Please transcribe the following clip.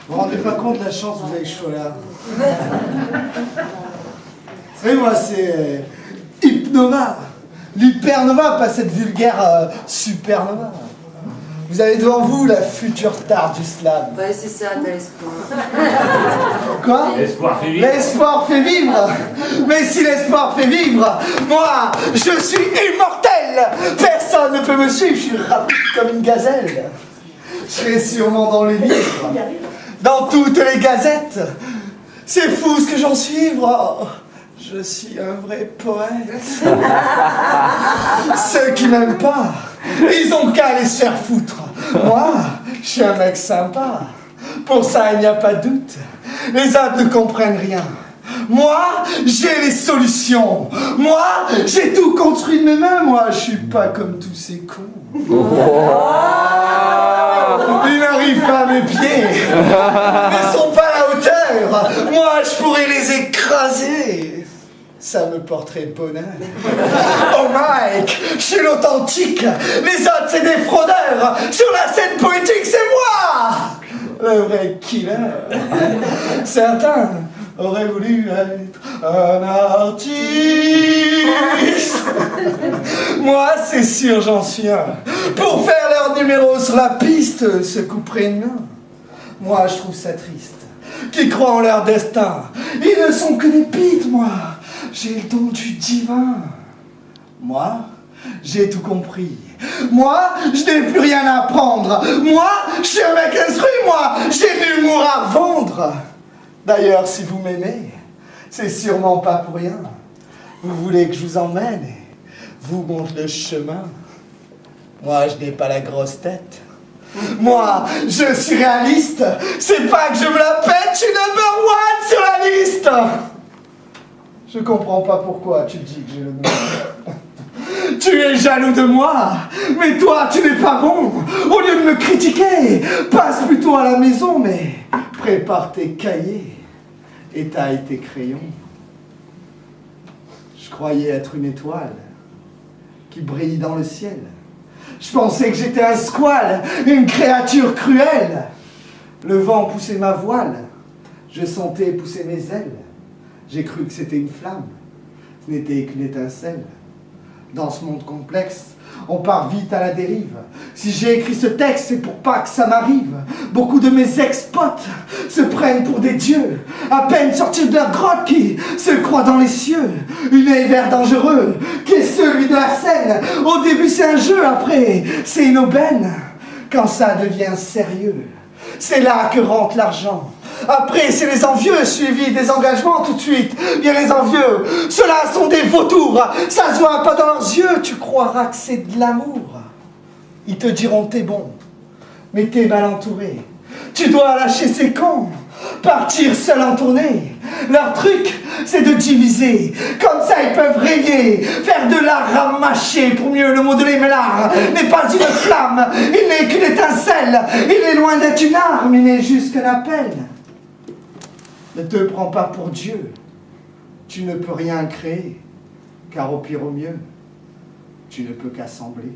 Vous vous rendez pas compte de la chance que vous avez chaud là. Vous savez, moi, c'est Hypnova. L'hypernova, pas cette vulgaire supernova. Vous avez devant vous la future star du slam. Ouais, c'est ça, t'as l'espoir. Quoi? L'espoir fait vivre. L'espoir fait vivre. Mais si l'espoir fait vivre, moi, je suis immortel. Personne ne peut me suivre, je suis rapide comme une gazelle. Je serai sûrement dans les livres, dans toutes les gazettes. C'est fou ce que j'en suis, oh, je suis un vrai poète. Ceux qui m'aiment pas, ils ont qu'à aller se faire foutre. Moi, je suis un mec sympa. Pour ça, il n'y a pas de doute. Les autres ne comprennent rien. Moi, j'ai les solutions. Moi, j'ai tout construit de mes mains. Moi, je suis pas comme tous ces cons. Ils n'arrivent pas à mes pieds. Ils sont pas à la hauteur. Moi, je pourrais les écraser. Ça me porterait bonheur. Oh Mike, je suis l'authentique. Les autres, c'est des fraudeurs. Sur la scène poétique, c'est moi. Le vrai killer. Certains auraient voulu être un artiste. Moi, c'est sûr, j'en suis un. Pour faire leur numéro sur la piste, se couperaient une main. Moi, je trouve ça triste. Qui croient en leur destin. Ils ne sont que des pites, moi. J'ai le don du divin. Moi, j'ai tout compris. Moi, je n'ai plus rien à apprendre. Moi, je suis un mec instruit, moi. J'ai de l'humour à vendre. D'ailleurs, si vous m'aimez, c'est sûrement pas pour rien. Vous voulez que je vous emmène et vous montre le chemin. Moi, je n'ai pas la grosse tête. Moi, je suis réaliste. C'est pas que je me la pète, je suis number one sur la liste. Je comprends pas pourquoi tu dis que j'ai le nom. Tu es jaloux de moi, mais toi, tu n'es pas bon. Au lieu de me critiquer, passe plutôt à la maison, mais prépare tes cahiers et taille tes crayons. Je croyais être une étoile qui brille dans le ciel. Je pensais que j'étais un squale, une créature cruelle. Le vent poussait ma voile, je sentais pousser mes ailes. J'ai cru que c'était une flamme, ce n'était qu'une étincelle. Dans ce monde complexe, on part vite à la dérive. Si j'ai écrit ce texte, c'est pour pas que ça m'arrive. Beaucoup de mes ex-potes se prennent pour des dieux, à peine sortis de leur grotte qui se croient dans les cieux. Univers dangereux, qui est celui de la scène. Au début c'est un jeu, après c'est une aubaine. Quand ça devient sérieux, c'est là que rentre l'argent. Après, c'est les envieux, suivis des engagements tout de suite. Bien les envieux, ceux-là sont des vautours. Ça se voit pas dans leurs yeux, tu croiras que c'est de l'amour. Ils te diront t'es bon, mais t'es mal entouré. Tu dois lâcher ces cons, partir seul en tournée. Leur truc, c'est de diviser. Comme ça, ils peuvent régner, faire de l'art à mâcher pour mieux le modeler. Mais l'art n'est pas une flamme, il n'est qu'une étincelle. Il est loin d'être une arme, il n'est juste qu'un appel. Ne te prends pas pour Dieu, tu ne peux rien créer, car au pire au mieux, tu ne peux qu'assembler.